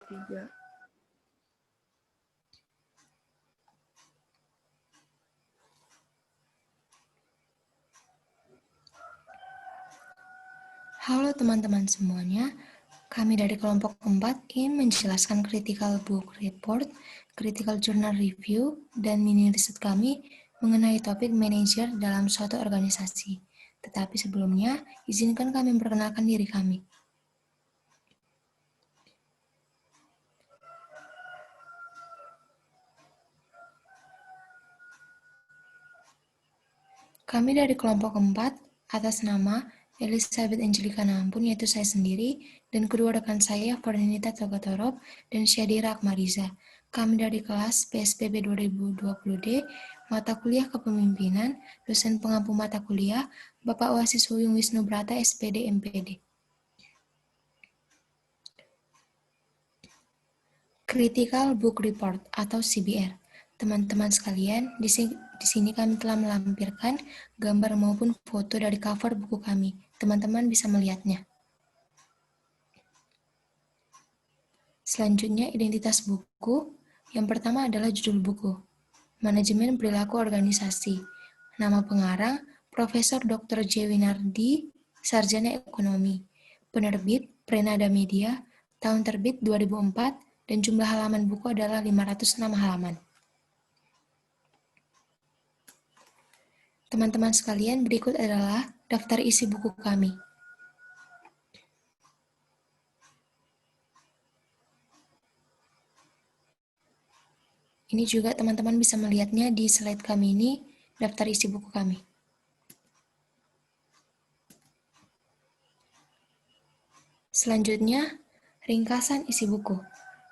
3. Halo teman-teman semuanya, kami dari kelompok 4 ingin menjelaskan critical book report, critical journal review, dan mini riset kami mengenai topik manajer dalam suatu organisasi. Tetapi sebelumnya, izinkan kami memperkenalkan diri kami. Kami dari kelompok 4, atas nama Elizabeth Angelika Nampun, yaitu saya sendiri, dan kedua rekan saya, Fernita Togatorop dan Syadira Akmariza. Kami dari kelas PSPB 2020D, mata kuliah kepemimpinan, dosen pengampu mata kuliah, Bapak Wasis Huyung Wisnu Brata, SPD MPD. Critical Book Report atau CBR. Teman-teman sekalian, di sini kami telah melampirkan gambar maupun foto dari cover buku kami. Teman-teman bisa melihatnya. Selanjutnya, identitas buku. Yang pertama adalah judul buku. Manajemen Perilaku Organisasi. Nama pengarang, Profesor Dr. J. Winardi, Sarjana Ekonomi. Penerbit, Prenada Media, tahun terbit 2004, dan jumlah halaman buku adalah 506 halaman. Teman-teman sekalian, berikut adalah daftar isi buku kami. Ini juga teman-teman bisa melihatnya di slide kami ini, daftar isi buku kami. Selanjutnya, ringkasan isi buku.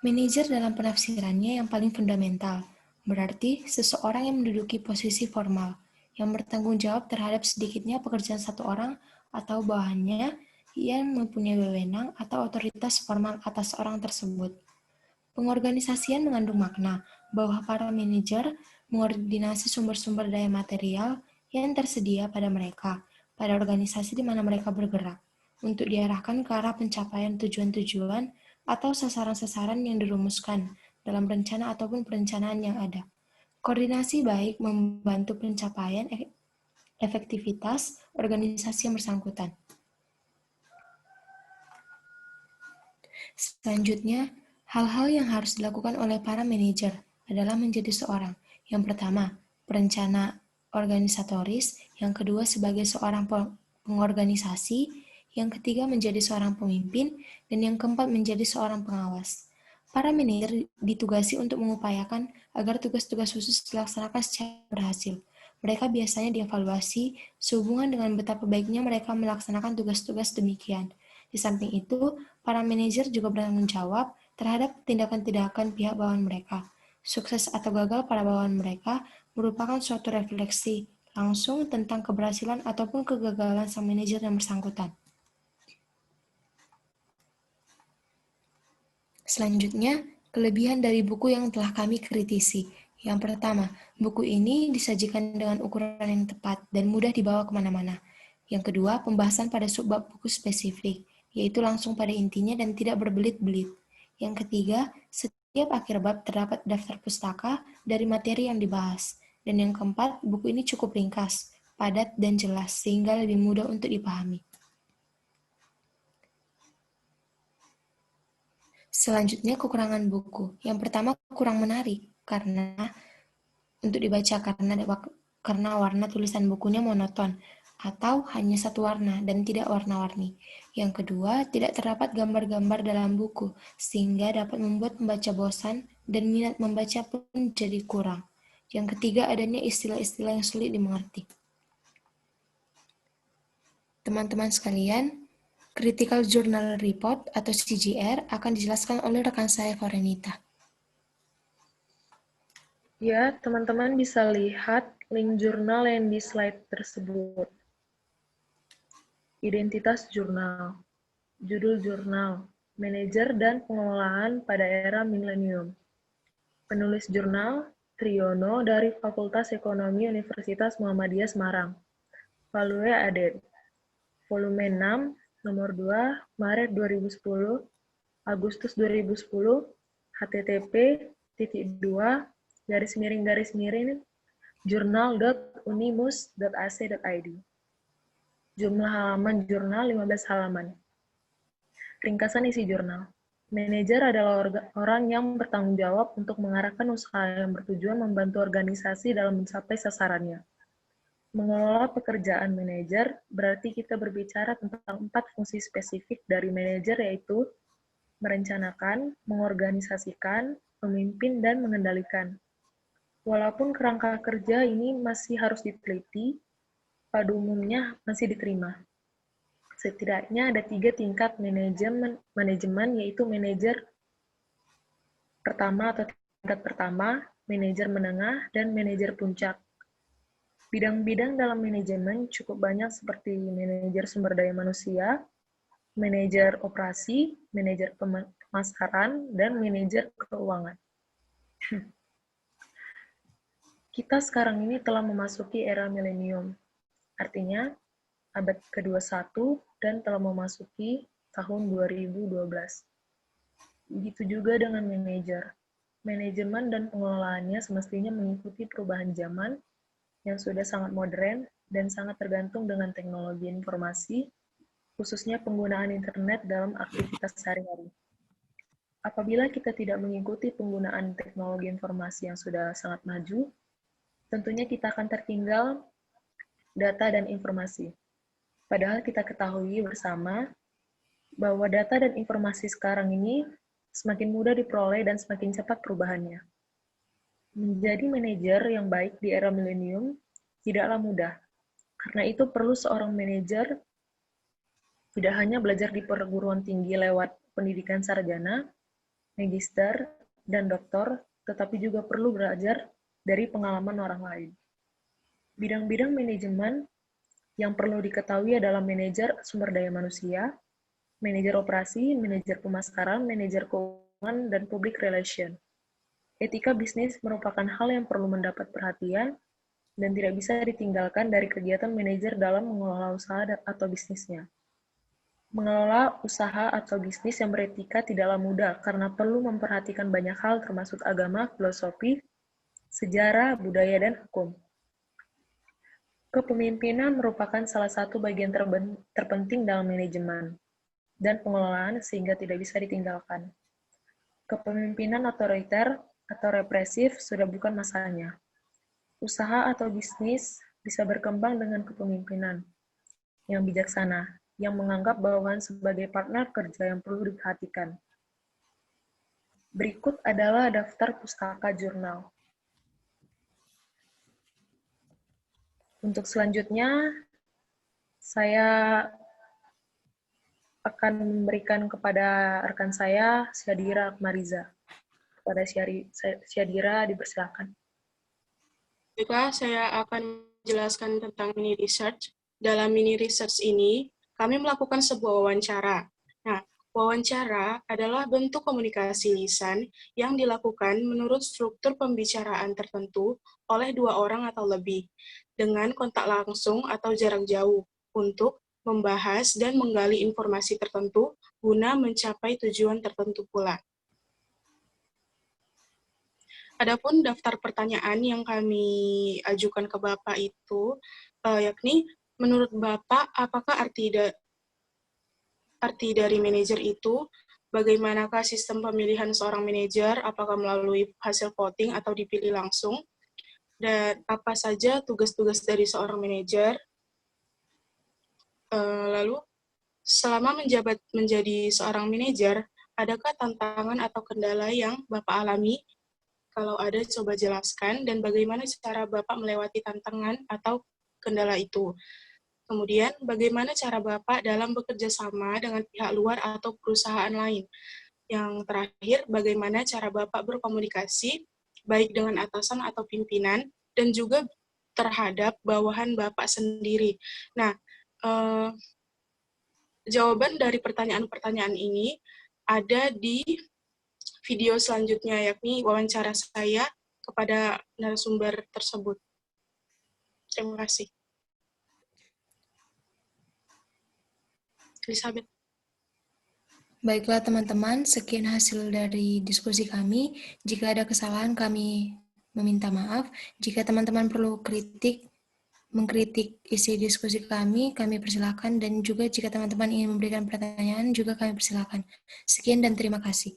Manajer dalam penafsirannya yang paling fundamental, berarti seseorang yang menduduki posisi formal, yang bertanggung jawab terhadap sedikitnya pekerjaan satu orang atau bawahannya yang mempunyai wewenang atau otoritas formal atas orang tersebut. Pengorganisasian mengandung makna bahwa para manajer mengordinasi sumber-sumber daya material yang tersedia pada mereka, pada organisasi di mana mereka bergerak, untuk diarahkan ke arah pencapaian tujuan-tujuan atau sasaran-sasaran yang dirumuskan dalam rencana ataupun perencanaan yang ada. Koordinasi baik membantu pencapaian efektivitas organisasi yang bersangkutan. Selanjutnya, hal-hal yang harus dilakukan oleh para manajer adalah menjadi seorang. Yang pertama, perencana organisatoris, yang kedua sebagai seorang pengorganisasi, yang ketiga menjadi seorang pemimpin, dan yang keempat menjadi seorang pengawas. Para manajer ditugasi untuk mengupayakan agar tugas-tugas khusus dilaksanakan secara berhasil. Mereka biasanya dievaluasi sehubungan dengan betapa baiknya mereka melaksanakan tugas-tugas demikian. Di samping itu, para manajer juga bertanggung jawab terhadap tindakan-tindakan pihak bawahan mereka. Sukses atau gagal pada bawahan mereka merupakan suatu refleksi langsung tentang keberhasilan ataupun kegagalan sang manajer yang bersangkutan. Selanjutnya, kelebihan dari buku yang telah kami kritisi. Yang pertama, buku ini disajikan dengan ukuran yang tepat dan mudah dibawa kemana-mana. Yang kedua, pembahasan pada subbab buku spesifik, yaitu langsung pada intinya dan tidak berbelit-belit. Yang ketiga, setiap akhir bab terdapat daftar pustaka dari materi yang dibahas. Dan yang keempat, buku ini cukup ringkas, padat, dan jelas, sehingga lebih mudah untuk dipahami. Selanjutnya, kekurangan buku. Yang pertama, kurang menarik, karena untuk dibaca karena warna tulisan bukunya monoton, atau hanya satu warna dan tidak warna-warni. Yang kedua, tidak terdapat gambar-gambar dalam buku, sehingga dapat membuat pembaca bosan dan minat membaca pun jadi kurang. Yang ketiga, adanya istilah-istilah yang sulit dimengerti. Teman-teman sekalian, Critical Journal Report atau CJR akan dijelaskan oleh rekan saya, Fernita. Ya, teman-teman bisa lihat link jurnal yang di slide tersebut. Identitas jurnal, judul jurnal, manajer dan pengelolaan pada era milenium. Penulis jurnal, Triyono dari Fakultas Ekonomi Universitas Muhammadiyah Semarang. Value Added. Volume 6, nomor 2, Maret 2010, Agustus 2010, http://jurnal.unimus.ac.id. Jumlah halaman jurnal 15 halaman. Ringkasan isi jurnal. Manajer adalah orang yang bertanggung jawab untuk mengarahkan usaha yang bertujuan membantu organisasi dalam mencapai sasarannya. Mengelola pekerjaan manajer berarti kita berbicara tentang 4 fungsi spesifik dari manajer, yaitu merencanakan, mengorganisasikan, memimpin, dan mengendalikan. Walaupun kerangka kerja ini masih harus diteliti, pada umumnya masih diterima. Setidaknya ada 3 tingkat manajemen, yaitu manajer pertama atau tingkat pertama, manajer menengah, dan manajer puncak. Bidang-bidang dalam manajemen cukup banyak seperti manajer sumber daya manusia, manajer operasi, manajer pemasaran, dan manajer keuangan. Kita sekarang ini telah memasuki era milenium, artinya abad ke-21 dan telah memasuki tahun 2012. Begitu juga dengan manajer. Manajemen dan pengelolaannya semestinya mengikuti perubahan zaman yang sudah sangat modern dan sangat tergantung dengan teknologi informasi, khususnya penggunaan internet dalam aktivitas sehari-hari. Apabila kita tidak mengikuti penggunaan teknologi informasi yang sudah sangat maju, tentunya kita akan tertinggal data dan informasi. Padahal kita ketahui bersama bahwa data dan informasi sekarang ini semakin mudah diperoleh dan semakin cepat perubahannya. Menjadi manajer yang baik di era milenium tidaklah mudah. Karena itu perlu seorang manajer tidak hanya belajar di perguruan tinggi lewat pendidikan sarjana, magister, dan doktor, tetapi juga perlu belajar dari pengalaman orang lain. Bidang-bidang manajemen yang perlu diketahui adalah manajer sumber daya manusia, manajer operasi, manajer pemasaran, manajer keuangan, dan public relation. Etika bisnis merupakan hal yang perlu mendapat perhatian dan tidak bisa ditinggalkan dari kegiatan manajer dalam mengelola usaha atau bisnisnya. Mengelola usaha atau bisnis yang beretika tidaklah mudah karena perlu memperhatikan banyak hal termasuk agama, filosofi, sejarah, budaya, dan hukum. Kepemimpinan merupakan salah satu bagian terpenting dalam manajemen dan pengelolaan sehingga tidak bisa ditinggalkan. Kepemimpinan otoriter atau represif sudah bukan masanya. Usaha atau bisnis bisa berkembang dengan kepemimpinan yang bijaksana, yang menganggap bawahan sebagai partner kerja yang perlu diperhatikan. Berikut adalah daftar pustaka jurnal. Untuk selanjutnya, saya akan memberikan kepada rekan saya, Syadira Akmariza. Kepada Syadira, dipersilakan. Juga saya akan menjelaskan tentang mini research. Dalam mini research ini, kami melakukan sebuah wawancara. Nah, wawancara adalah bentuk komunikasi lisan yang dilakukan menurut struktur pembicaraan tertentu oleh 2 orang atau lebih, dengan kontak langsung atau jarak jauh, untuk membahas dan menggali informasi tertentu guna mencapai tujuan tertentu pula. Adapun daftar pertanyaan yang kami ajukan ke Bapak itu, yakni menurut Bapak, apakah arti dari manajer itu, bagaimanakah sistem pemilihan seorang manajer, apakah melalui hasil voting atau dipilih langsung, dan apa saja tugas-tugas dari seorang manajer. Lalu, selama menjabat menjadi seorang manajer, adakah tantangan atau kendala yang Bapak alami? Kalau ada, coba jelaskan, dan bagaimana cara Bapak melewati tantangan atau kendala itu. Kemudian, bagaimana cara Bapak dalam bekerja sama dengan pihak luar atau perusahaan lain. Yang terakhir, bagaimana cara Bapak berkomunikasi, baik dengan atasan atau pimpinan, dan juga terhadap bawahan Bapak sendiri. Nah, jawaban dari pertanyaan-pertanyaan ini ada di video selanjutnya, yakni wawancara saya kepada narasumber tersebut. Terima kasih. Elizabeth. Baiklah teman-teman, sekian hasil dari diskusi kami. Jika ada kesalahan, kami meminta maaf. Jika teman-teman perlu mengkritik isi diskusi kami persilakan. Dan juga jika teman-teman ingin memberikan pertanyaan, juga kami persilakan. Sekian dan terima kasih.